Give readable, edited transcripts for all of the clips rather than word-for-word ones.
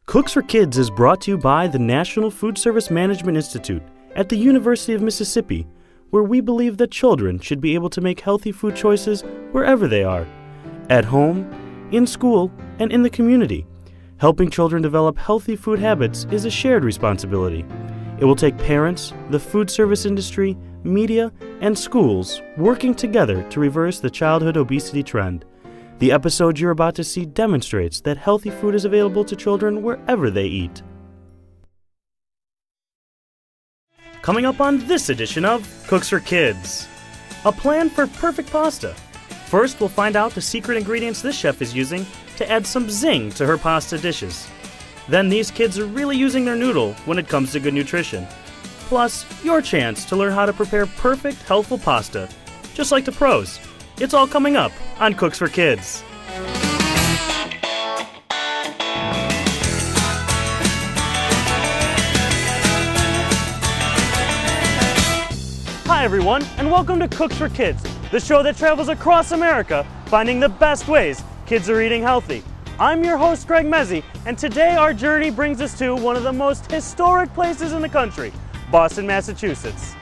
Cooks for Kids is brought to you by the National Food Service Management Institute at the University of Mississippi, where we believe that children should be able to make healthy food choices wherever they are, at home, in school, and in the community. Helping children develop healthy food habits is a shared responsibility. It will take parents, the food service industry, media, and schools working together to reverse the childhood obesity trend. The episode you're about to see demonstrates that healthy food is available to children wherever they eat. Coming up on this edition of Cooks for Kids, a plan for perfect pasta. First, we'll find out the secret ingredients this chef is using to add some zing to her pasta dishes. Then these kids are really using their noodle when it comes to good nutrition. Plus, your chance to learn how to prepare perfect, healthful pasta, just like the pros. It's all coming up on Cooks for Kids. Hi everyone, and welcome to Cooks for Kids, the show that travels across America finding the best ways kids are eating healthy. I'm your host, Greg Mezzi, and today our journey brings us to one of the most historic places in the country, Boston, Massachusetts.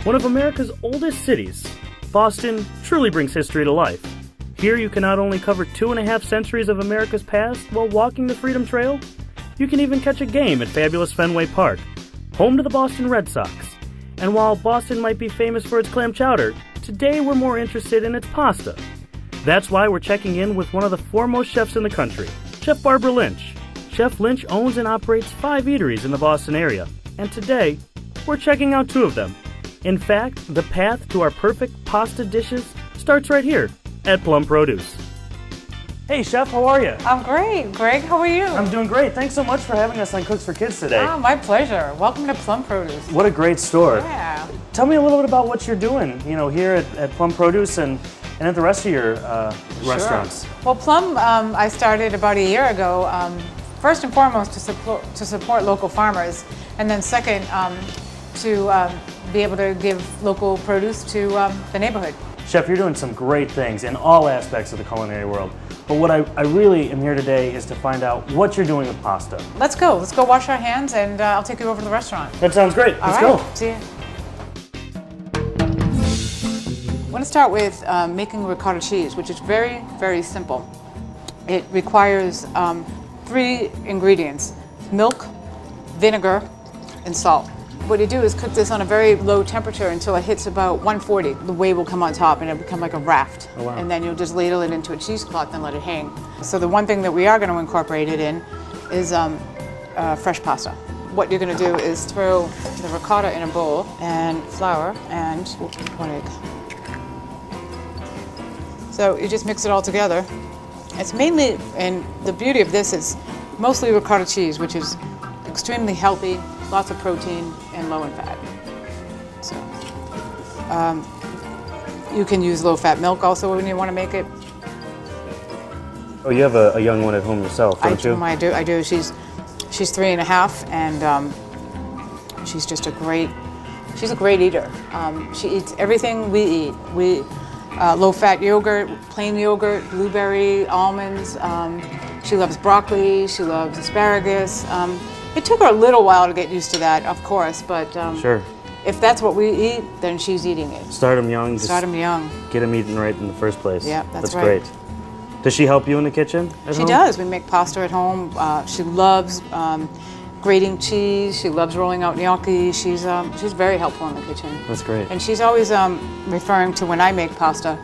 One of America's oldest cities, Boston truly brings history to life. Here you can not only cover 2.5 centuries of America's past while walking the Freedom Trail, you can even catch a game at fabulous Fenway Park, home to the Boston Red Sox. And while Boston might be famous for its clam chowder, today we're more interested in its pasta. That's why we're checking in with one of the foremost chefs in the country, Chef Barbara Lynch. Chef Lynch owns and operates 5 eateries in the Boston area, and today we're checking out 2 of them. In fact, the path to our perfect pasta dishes starts right here at Plum Produce. Hey Chef, how are you? I'm great. Greg, how are you? I'm doing great. Thanks so much for having us on Cooks for Kids today. Oh, my pleasure. Welcome to Plum Produce. What a great store. Yeah. Tell me a little bit about what you're doing, here at Plum Produce and at the rest of your restaurants. Well, Plum, I started about a year ago, first and foremost to support local farmers, and then second, to be able to give local produce to the neighborhood. Chef, you're doing some great things in all aspects of the culinary world. But what I really am here today is to find out what you're doing with pasta. Let's go wash our hands, and I'll take you over to the restaurant. That sounds great. Let's go. See you. I want to start with making ricotta cheese, which is very, very simple. It requires 3 ingredients: milk, vinegar, and salt. What you do is cook this on a very low temperature until it hits about 140. The whey will come on top and it'll become like a raft. Oh, wow. And then you'll just ladle it into a cheesecloth and let it hang. So the one thing that we are going to incorporate it in is fresh pasta. What you're going to do is throw the ricotta in a bowl and flour and 1 egg. So you just mix it all together. It's mainly, and the beauty of this is mostly ricotta cheese, which is extremely healthy, lots of protein, and low in fat. So you can use low-fat milk also when you want to make it. Oh, you have a young one at home yourself, don't you? I do. She's 3.5, and she's just a great eater. She eats everything we eat. Low-fat yogurt, plain yogurt, blueberry, almonds. She loves broccoli. She loves asparagus. It took her a little while to get used to that, of course, but sure. If that's what we eat, then she's eating it. Start them young. Start them young. Get them eating right in the first place. Yeah, that's right. Great. Does she help you in the kitchen at home? She does. We make pasta at home. She loves grating cheese. She loves rolling out gnocchi. She's very helpful in the kitchen. That's great. And she's always referring to when I make pasta.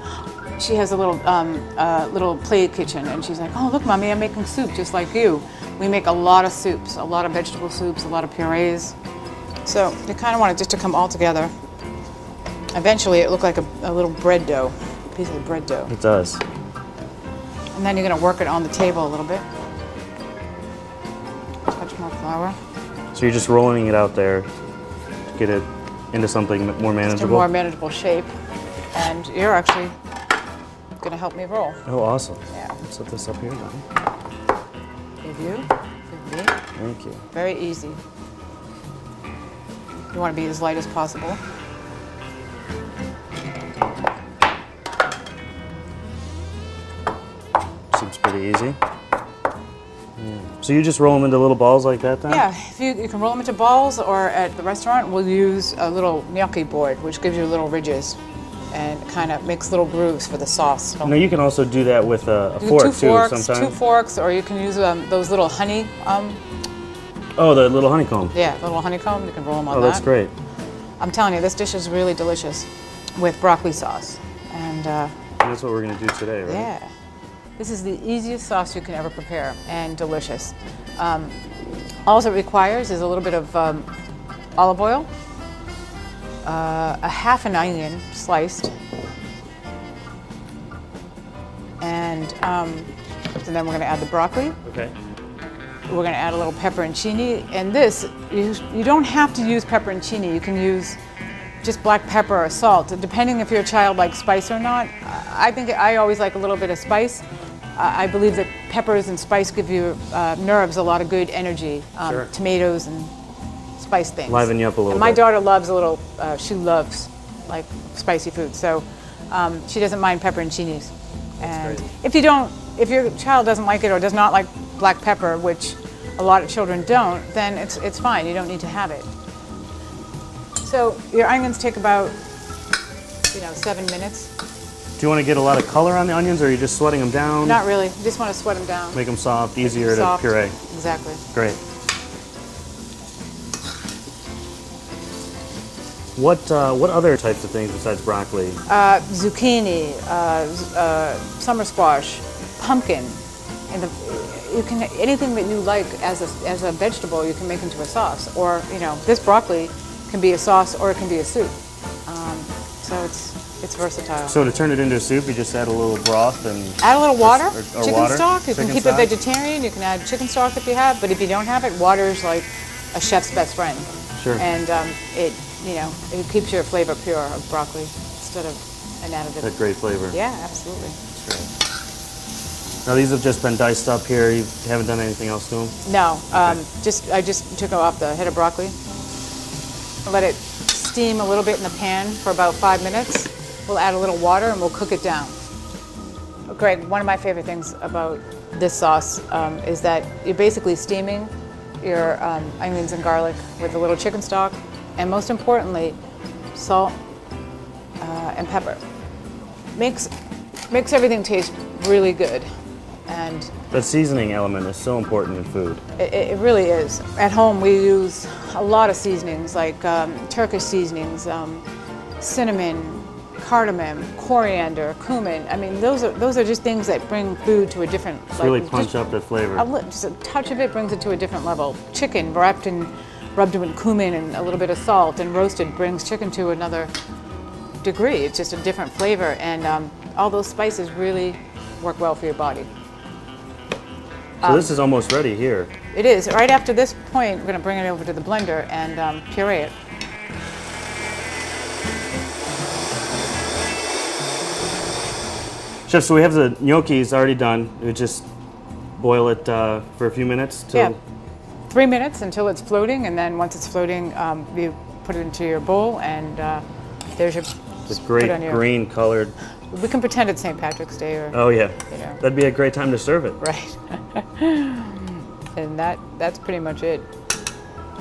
She has a little play kitchen, and she's like, "Oh, look, Mommy, I'm making soup just like you." We make a lot of soups, a lot of vegetable soups, a lot of purees. So you kind of want it just to come all together. Eventually, it looked like a little bread dough, a piece of bread dough. It does. And then you're going to work it on the table a little bit. Touch more flour. So you're just rolling it out there to get it into something more manageable? Just a more manageable shape. And you're actually going to help me roll. Oh, awesome. Yeah. Let's set this up here then. Give you. Thank you. Very easy. You want to be as light as possible. Seems pretty easy. Yeah. So you just roll them into little balls like that then? Yeah, if you can roll them into balls, or at the restaurant we'll use a little gnocchi board, which gives you little ridges and kind of makes little grooves for the sauce. Now you can also do that with a Do fork two too forks, sometimes. two forks, or you can use those little honey. Oh, the little honeycomb. Yeah, little honeycomb. You can roll them on Oh, that. that's great. I'm telling you, this dish is really delicious with broccoli sauce, and And that's what we're going to do today, right? yeah, this is the easiest sauce you can ever prepare, and delicious. All it requires is a little bit of olive oil, a half an onion sliced, and so then we're going to add the broccoli. Okay. We're going to add a little pepperoncini, and this, you don't have to use pepperoncini. You can use just black pepper or salt, depending if your child likes spice or not. I always like a little bit of spice. I believe that peppers and spice give your nerves a lot of good energy. Sure. Tomatoes and spice things. Liven you up a little And my bit. daughter loves she loves like spicy food, so she doesn't mind pepperoncinis. And great. if your child doesn't like it or does not like black pepper, which a lot of children don't, then it's fine. You don't need to have it. So your onions take about 7 minutes. Do you want to get a lot of color on the onions, or are you just sweating them down? Not really. You just want to sweat them down. Make them soft, easier Soft. to puree. Exactly. Great. What other types of things besides broccoli? Zucchini, summer squash, pumpkin, and you can anything that you like as a vegetable you can make into a sauce. Or this broccoli can be a sauce or it can be a soup. So it's versatile. So to turn it into a soup, you just add a little broth and Add a little water, or chicken water? stock. You can Chicken keep stock? it vegetarian. You can add chicken stock if you have, but if you don't have it, water is like a chef's best friend. Sure. And it keeps your flavor pure of broccoli instead of an additive. that great flavor. Yeah, absolutely. Now these have just been diced up here. You haven't done anything else to them? No, I just took it off the head of broccoli. Let it steam a little bit in the pan for about 5 minutes. We'll add a little water and we'll cook it down. Greg, one of my favorite things about this sauce is that you're basically steaming your onions and garlic with a little chicken stock, and most importantly, salt and pepper. Makes everything taste really good, and That seasoning element is so important in food. it really is. At home, we use a lot of seasonings, like Turkish seasonings, cinnamon, cardamom, coriander, cumin. I mean, those are just things that bring food to a different. Really punch up that flavor. Just a touch of it brings it to a different level. Chicken rubbed in cumin and a little bit of salt and roasted brings chicken to another degree. It's just a different flavor, and all those spices really work well for your body. So this is almost ready here. It is. Right after this point, we're going to bring it over to the blender and puree it. Chef, so we have the gnocchis already done. We just boil it for a few minutes till Yeah. 3 minutes until it's floating, and then once it's floating, you put it into your bowl, and there's your. this put great on your- green colored. We can pretend it's St. Patrick's Day, or Oh yeah, know. that'd be a great time to serve it. right. And that's pretty much it.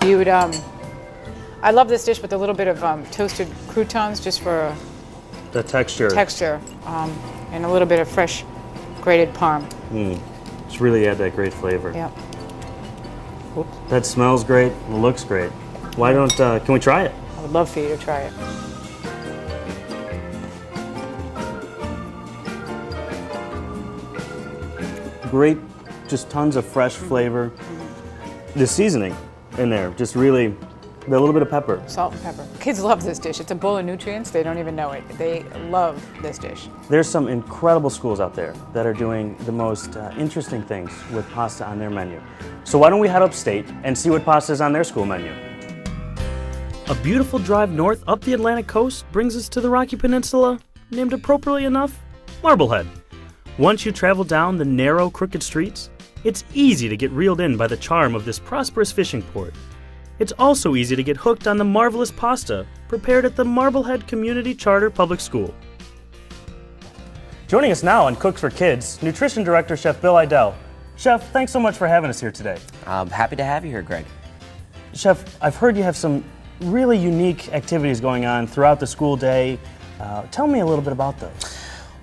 You would. I love this dish with a little bit of toasted croutons, just for The texture. texture, and a little bit of fresh grated parm. Just really add that great flavor. Yeah. That smells great. It looks great. Why don't? Can we try it? I would love for you to try it. Great, just tons of fresh flavor. The seasoning in there, just really, a little bit of pepper. Salt and pepper. Kids love this dish. It's a bowl of nutrients. They don't even know it. They love this dish. There's some incredible schools out there that are doing the most interesting things with pasta on their menu. So why don't we head upstate and see what pasta is on their school menu? A beautiful drive north up the Atlantic coast brings us to the Rocky Peninsula, named appropriately enough, Marblehead. Once you travel down the narrow, crooked streets, it's easy to get reeled in by the charm of this prosperous fishing port. It's also easy to get hooked on the marvelous pasta prepared at the Marblehead Community Charter Public School. Joining us now on Cooks for Kids, Nutrition Director Chef Bill Idell. Chef, thanks so much for having us here today. I'm happy to have you here, Greg. Chef, I've heard you have some really unique activities going on throughout the school day. Tell me a little bit about those.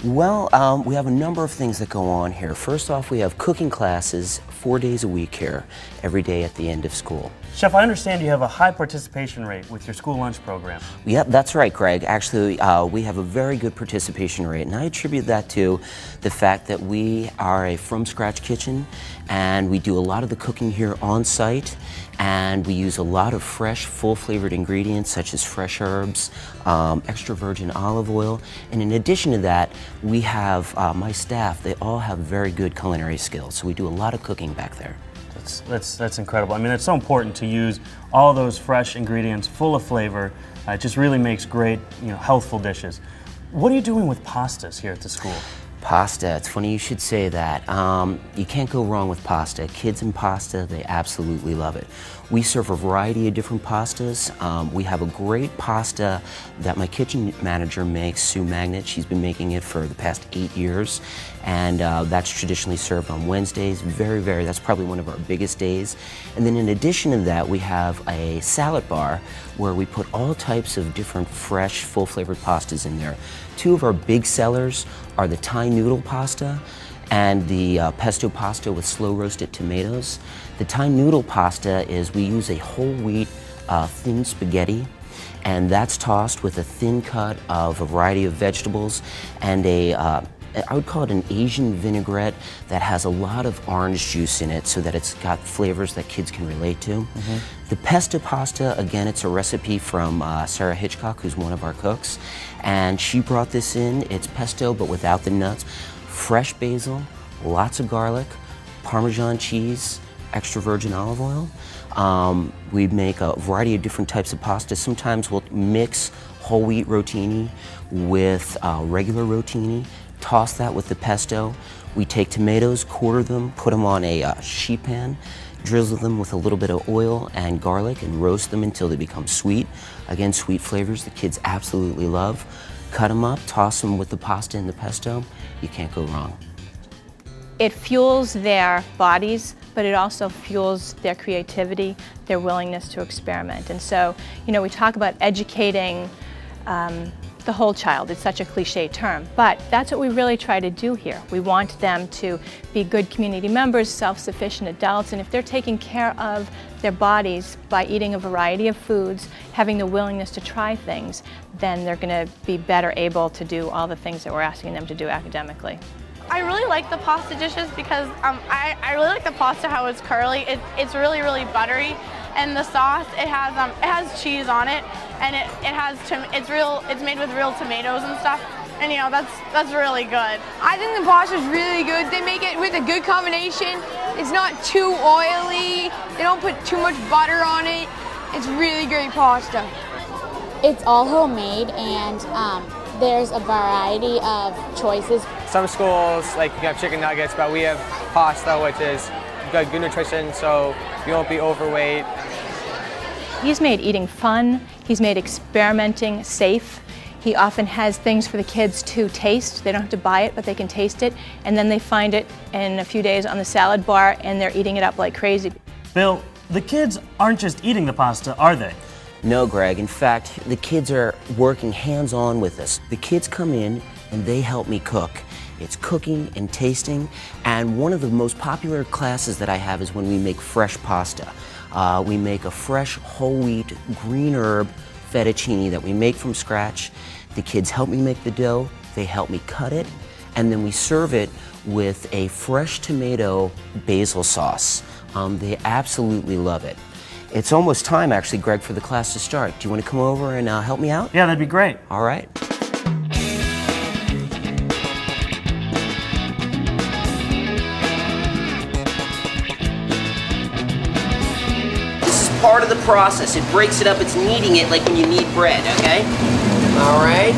Well, we have a number of things that go on here. First off, we have cooking classes 4 days a week here, every day at the end of school. Chef, I understand you have a high participation rate with your school lunch program. Yep, that's right, Greg. Actually, we have a very good participation rate, and I attribute that to the fact that we are a from-scratch kitchen, and we do a lot of the cooking here on site, and we use a lot of fresh, full-flavored ingredients such as fresh herbs, extra virgin olive oil, and in addition to that, we have my staff. They all have very good culinary skills, so we do a lot of cooking back there. That's incredible. I mean, it's so important to use all those fresh ingredients, full of flavor. It just really makes great, healthful dishes. What are you doing with pastas here at the school? Pasta, it's funny you should say that. You can't go wrong with pasta. Kids and pasta, they absolutely love it. We serve a variety of different pastas. We have a great pasta that my kitchen manager makes, Sue Magnet. She's been making it for the past 8 years, and that's traditionally served on Wednesdays. That's probably one of our biggest days. And then in addition to that, we have a salad bar where we put all types of different fresh, full-flavored pastas in there. Two of our big sellers are the Thai noodle pasta and the pesto pasta with slow roasted tomatoes. The Thai noodle pasta is we use a whole wheat thin spaghetti, and that's tossed with a thin cut of a variety of vegetables and I would call it an Asian vinaigrette that has a lot of orange juice in it so that it's got flavors that kids can relate to. Mm-hmm. The pesto pasta, again, it's a recipe from Sarah Hitchcock, who's one of our cooks, and she brought this in. It's pesto but without the nuts, fresh basil, lots of garlic, Parmesan cheese, extra virgin olive oil. We make a variety of different types of pasta. Sometimes we'll mix whole wheat rotini with regular rotini, toss that with the pesto. We take tomatoes, quarter them, put them on a sheet pan, drizzle them with a little bit of oil and garlic, and roast them until they become sweet. Again, sweet flavors the kids absolutely love. Cut them up, toss them with the pasta and the pesto. You can't go wrong. It fuels their bodies, but it also fuels their creativity, their willingness to experiment. And so, we talk about educating the whole child. It's such a cliche term, but that's what we really try to do here. We want them to be good community members, self-sufficient adults, and if they're taking care of their bodies by eating a variety of foods, having the willingness to try things, then they're going to be better able to do all the things that we're asking them to do academically. I really like the pasta dishes because I really like the pasta how it's curly. It's really, really buttery, and the sauce it has cheese on it, and it's made with real tomatoes and stuff, and that's really good. I think the pasta is really good. They make it with a good combination. It's not too oily. They don't put too much butter on it. It's really great pasta. It's all homemade, and there's a variety of choices. Some schools you have chicken nuggets, but we have pasta, which is good nutrition, so you won't be overweight. He's made eating fun. He's made experimenting safe. He often has things for the kids to taste. They don't have to buy it, but they can taste it, and then they find it in a few days on the salad bar, and they're eating it up like crazy. Bill, the kids aren't just eating the pasta, are they? No, Greg. In fact, the kids are working hands-on with us. The kids come in and they help me cook. It's cooking and tasting, and one of the most popular classes that I have is when we make fresh pasta. We make a fresh whole wheat green herb fettuccine that we make from scratch. The kids help me make the dough, they help me cut it, and then we serve it with a fresh tomato basil sauce. They absolutely love it. It's almost time, actually, Greg, for the class to start. Do you want to come over and help me out? Yeah, that'd be great. All right. This is part of the process. It breaks it up. It's kneading it like when you knead bread, okay? All right.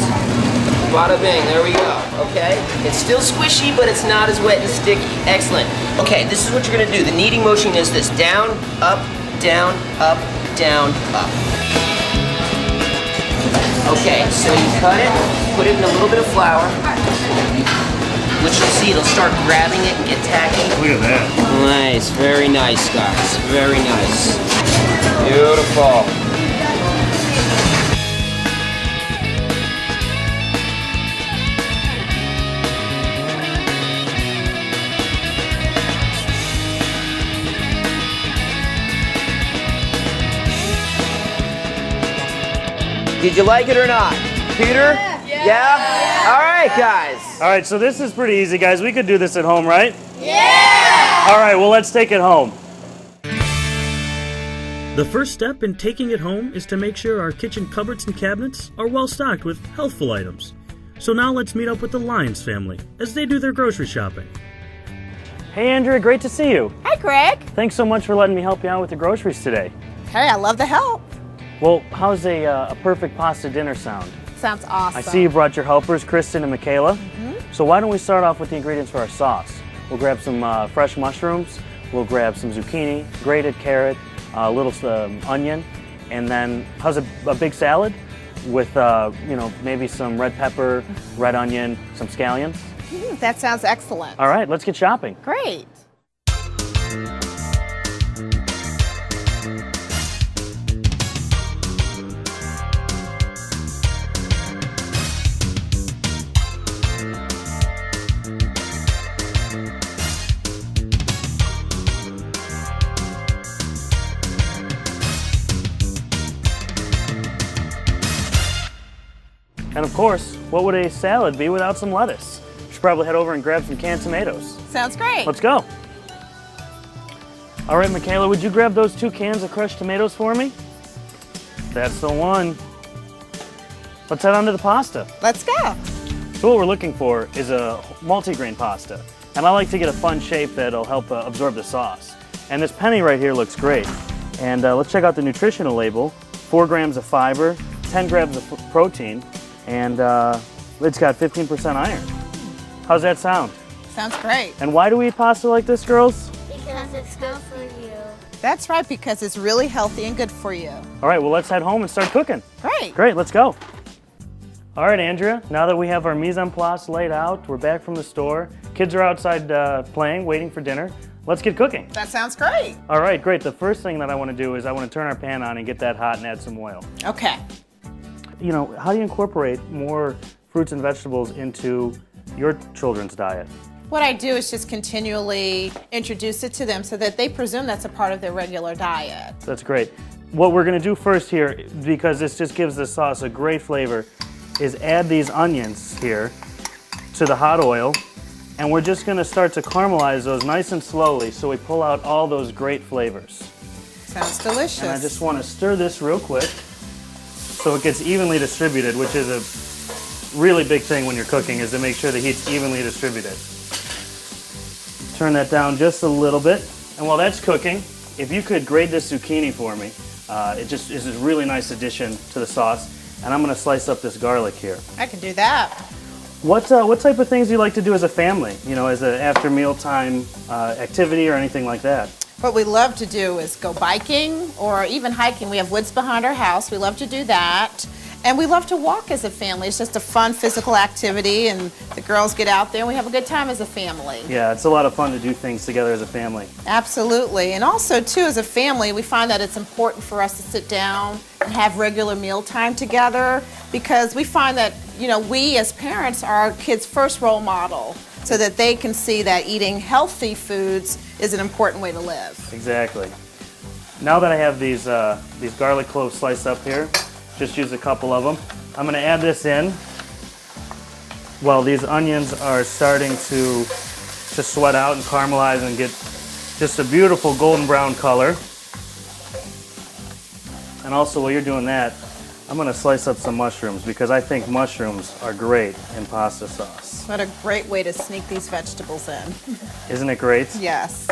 Bada bing, there we go, okay? It's still squishy, but it's not as wet and sticky. Excellent. Okay, this is what you're gonna do. The kneading motion is this: down, up, down, up, down, up. Okay, so you cut it, put it in a little bit of flour. which you'll see it'll start grabbing it and get tacky. Look at that. Nice, very nice, guys. Very nice. Beautiful. Did you like it or not? Peter? Yeah? All right, guys. All right, so this is pretty easy, guys. We could do this at home, right? Yeah! All right, well, let's take it home. The first step in taking it home is to make sure our kitchen cupboards and cabinets are well stocked with healthful items. So now let's meet up with the Lyons family as they do their grocery shopping. Hey, Andrea, great to see you. Hi, Greg. Thanks so much for letting me help you out with the groceries today. Hey, I love the help. Well, how's a perfect pasta dinner sound? Sounds awesome. I see you brought your helpers, Kristen and Michaela. So why don't we start off with the ingredients for our sauce? We'll grab some fresh mushrooms, we'll grab some zucchini, grated carrot, a little onion, and then how's a big salad with maybe some red pepper, red onion, some scallions? That sounds excellent. All right, let's get shopping. Great. And of course, what would a salad be without some lettuce? We should probably head over and grab some canned tomatoes. Sounds great. Let's go. All right, Michaela, would you grab those 2 cans of crushed tomatoes for me? That's the one. Let's head on to the pasta. Let's go. So what we're looking for is a multi-grain pasta. And I like to get a fun shape that'll help absorb the sauce. And this penny right here looks great. And let's check out the nutritional label. 4 grams of fiber, 10 grams of protein, and it's got 15% iron. How's that sound? Sounds great. And why do we eat pasta like this, girls? Because it's good for you. That's right, because it's really healthy and good for you. All right, well, let's head home and start cooking. Great. Great, let's go. All right, Andrea, now that we have our mise en place laid out, we're back from the store. Kids are outside playing, waiting for dinner. Let's get cooking. That sounds great. All right, great. The first thing that I want to do is I want to turn our pan on and get that hot and add some oil. Okay. You know, how do you incorporate more fruits and vegetables into your children's diet? What I do is just continually introduce it to them so that they presume that's a part of their regular diet. That's great. What we're going to do first here, because this just gives the sauce a great flavor, is add these onions here to the hot oil. And we're just going to start to caramelize those nice and slowly so we pull out all those great flavors. Sounds delicious. And I just want to stir this real quick so it gets evenly distributed, which is a really big thing when you're cooking, is to make sure the heat's evenly distributed. Turn that down just a little bit. And while that's cooking, if you could grate this zucchini for me, it just is a really nice addition to the sauce. And I'm going to slice up this garlic here. I can do that. What type of things do you like to do as a family? You know, as an after mealtime activity or anything like that? What we love to do is go biking or even hiking. We have woods behind our house. We love to do that. And we love to walk as a family. It's just a fun physical activity, and the girls get out there and we have a good time as a family. Yeah, it's a lot of fun to do things together as a family. Absolutely. And also, too, as a family, we find that it's important for us to sit down and have regular meal time together, because we find that, you know, we as parents are our kids' first role model, so that they can see that eating healthy foods is an important way to live. Exactly. Now that I have these garlic cloves sliced up here, just use a couple of them. I'm going to add this in while these onions are starting to sweat out and caramelize and get just a beautiful golden brown color. And also, while you're doing that, I'm going to slice up some mushrooms, because I think mushrooms are great in pasta sauce. What a great way to sneak these vegetables in. Isn't it great? Yes.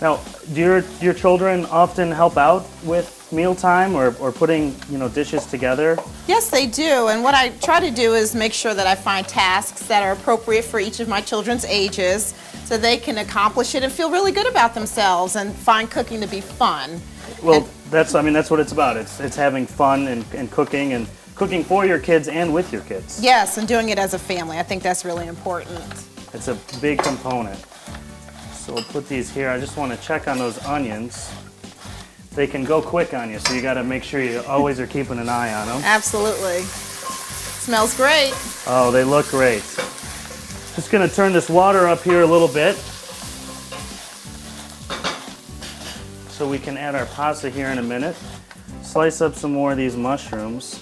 Now, do your children often help out with mealtime or putting, dishes together? Yes, they do. And what I try to do is make sure that I find tasks that are appropriate for each of my children's ages, so they can accomplish it and feel really good about themselves and find cooking to be fun. Well, that's what it's about. It's having fun and cooking for your kids and with your kids. Yes, and doing it as a family. I think that's really important. It's a big component. So we'll put these here. I just want to check on those onions. They can go quick on you, so you got to make sure you always are keeping an eye on them. Absolutely. Smells great. Oh, they look great. Just gonna turn this water up here a little bit so we can add our pasta here in a minute. Slice up some more of these mushrooms.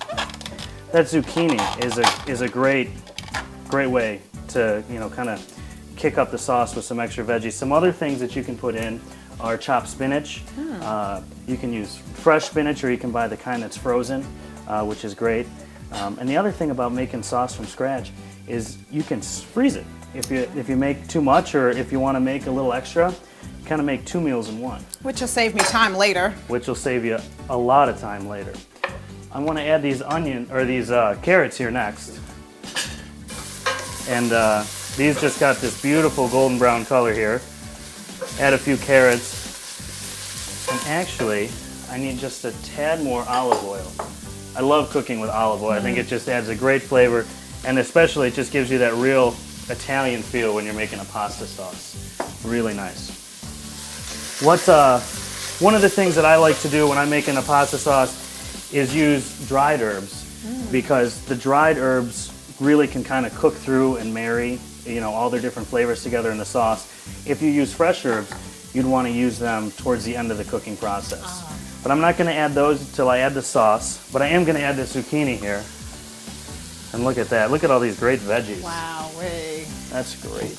That zucchini is a great way to, you know, kind of kick up the sauce with some extra veggies. Some other things that you can put in are chopped spinach. You can use fresh spinach, or you can buy the kind that's frozen, which is great. And the other thing about making sauce from scratch is you can freeze it. If you make too much, or if you want to make a little extra, you kind of make 2 meals in one. Which will save me time later. Which will save you a lot of time later. I want to add these carrots here next. And these just got this beautiful golden brown color here. Add a few carrots. And actually, I need just a tad more olive oil. I love cooking with olive oil. I think it just adds a great flavor, and especially it just gives you that real Italian feel when you're making a pasta sauce. Really nice. One of the things that I like to do when I'm making a pasta sauce is use dried herbs, because the dried herbs really can kind of cook through and marry, you know, all their different flavors together in the sauce. If you use fresh herbs, you'd want to use them towards the end of the cooking process. But I'm not going to add those until I add the sauce, but I am going to add the zucchini here. And look at that. Look at all these great veggies. Wow, That's great.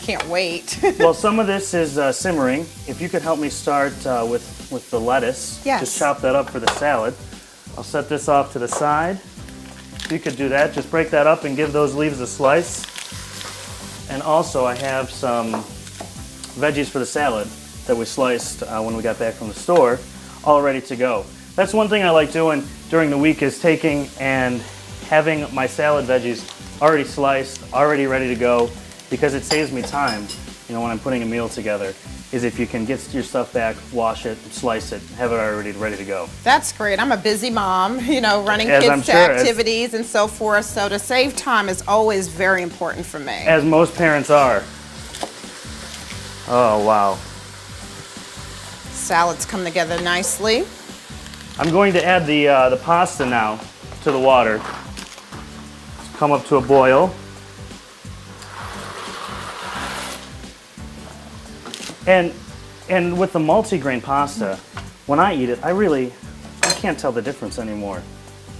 can't wait. Well, some of this is simmering. If you could help me start with the lettuce. Yes. Just chop that up for the salad. I'll set this off to the side. If you could do that, just break that up and give those leaves a slice. And also I have some veggies for the salad that we sliced when we got back from the store, all ready to go. That's one thing I like doing during the week, is taking and having my salad veggies already sliced, already ready to go, because it saves me time, you know, when I'm putting a meal together, is if you can get your stuff back, wash it, slice it, have it already ready to go. That's great. I'm a busy mom, you know, running As I'm kids to sure, activities and so forth, so to save time is always very important for me. As most parents are. Oh, wow. Salads come together nicely. I'm going to add the pasta now to the water. It's come up to a boil. And with the multi-grain pasta, when I eat it, I can't tell the difference anymore.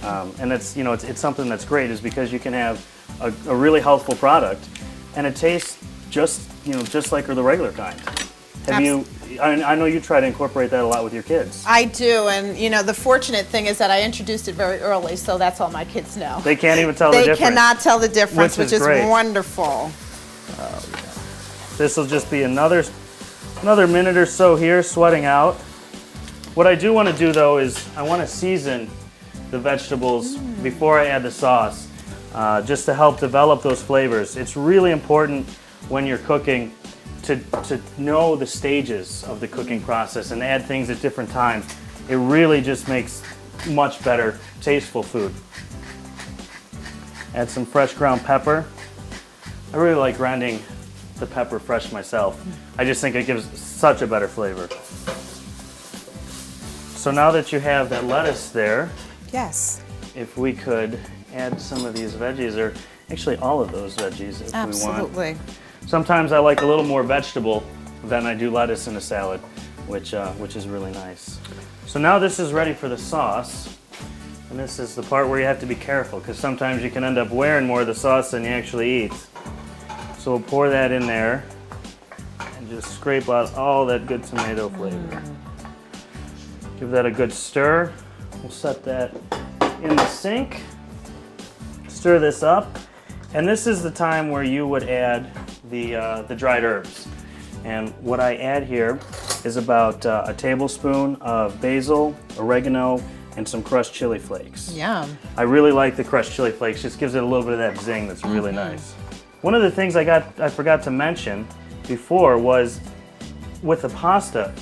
And it's, you know, it's something that's great, is because you can have a really healthful product, and it tastes just like the regular kind. I know you try to incorporate that a lot with your kids. I do, and you know, the fortunate thing is that I introduced it very early, so that's all my kids know. They can't even tell the difference. They cannot tell the difference, which is great. Wonderful. This will just be another minute or so here, sweating out. What I do want to do, though, is I want to season the vegetables before I add the sauce, just to help develop those flavors. It's really important when you're cooking to know the stages of the cooking process and add things at different times. It really just makes much better, tasteful food. Add some fresh ground pepper. I really like grinding the pepper fresh myself. I just think it gives such a better flavor. So now that you have that lettuce there, Yes. if we could add some of these veggies, or actually all of those veggies if we want. Absolutely. Sometimes I like a little more vegetable than I do lettuce in a salad, which is really nice. So now this is ready for the sauce. And this is the part where you have to be careful, because sometimes you can end up wearing more of the sauce than you actually eat. So we'll pour that in there and just scrape out all that good tomato flavor. Give that a good stir. We'll set that in the sink. Stir this up. And this is the time where you would add the dried herbs. And what I add here is about a tablespoon of basil, oregano, and some crushed chili flakes. Yum. I really like the crushed chili flakes. Just gives it a little bit of that zing that's really nice. One of the things I forgot to mention before was with the pasta.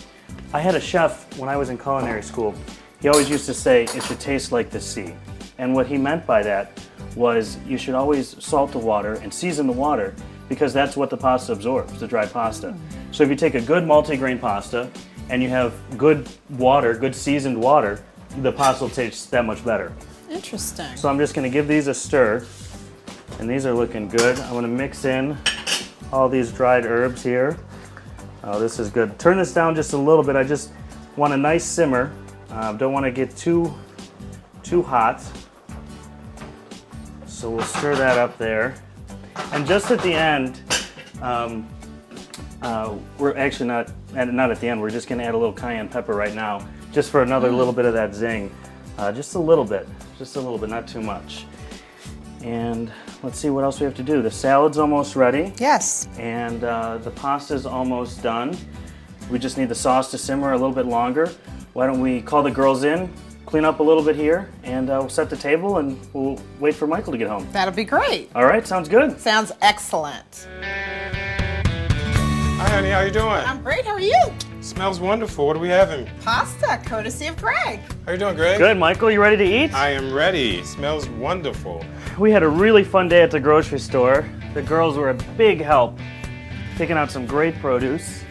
I had a chef when I was in culinary school. He always used to say it should taste like the sea. And what he meant by that was you should always salt the water and season the water, because that's what the pasta absorbs, the dry pasta. So if you take a good multigrain pasta and you have good water, good seasoned water, the pasta will taste that much better. Interesting. So I'm just going to give these a stir, and these are looking good. I'm going to mix in all these dried herbs here. Oh, this is good. Turn this down just a little bit. I just want a nice simmer. Don't want to get too hot. So we'll stir that up there. And just at the end, we're actually not at the end. We're just going to add a little cayenne pepper right now, just for another little bit of that zing. Just a little bit, not too much. And let's see what else we have to do. The salad's almost ready. Yes. And the pasta's almost done. We just need the sauce to simmer a little bit longer. Why don't we call the girls in, clean up a little bit here, and we'll set the table and we'll wait for Michael to get home. That'll be great. All right, sounds good. Sounds excellent. Hi, honey, how you doing? I'm great. How are you? Smells wonderful. What are we having? Pasta, courtesy of Greg. How you doing, Greg? Good, Michael, you ready to eat? I am ready. Smells wonderful. We had a really fun day at the grocery store. The girls were a big help, picking out some great produce,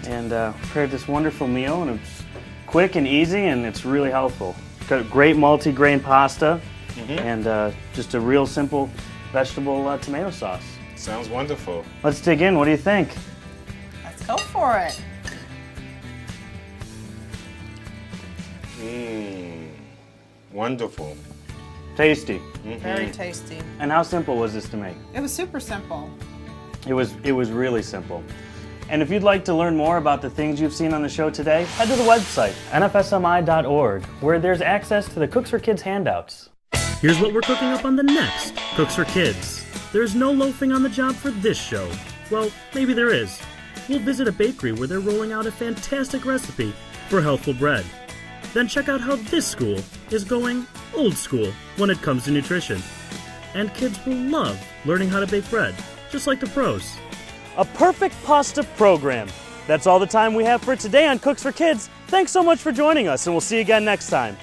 and prepared this wonderful meal, and it's quick and easy, and it's really healthful. Got great multi-grain pasta, and just a real simple vegetable tomato sauce. Sounds wonderful. Let's dig in. What do you think? Let's go for it. Wonderful. Tasty. Very tasty. And how simple was this to make? It was super simple. It was really simple. And if you'd like to learn more about the things you've seen on the show today, head to the website, nfsmi.org, where there's access to the Cooks for Kids handouts. Here's what we're cooking up on the next Cooks for Kids. There's no loafing on the job for this show. Well, maybe there is. We'll visit a bakery where they're rolling out a fantastic recipe for healthful bread. Then check out how this school is going old school when it comes to nutrition. And kids will love learning how to bake bread, just like the pros. A perfect pasta program. That's all the time we have for today on Cooks for Kids. Thanks so much for joining us, and we'll see you again next time.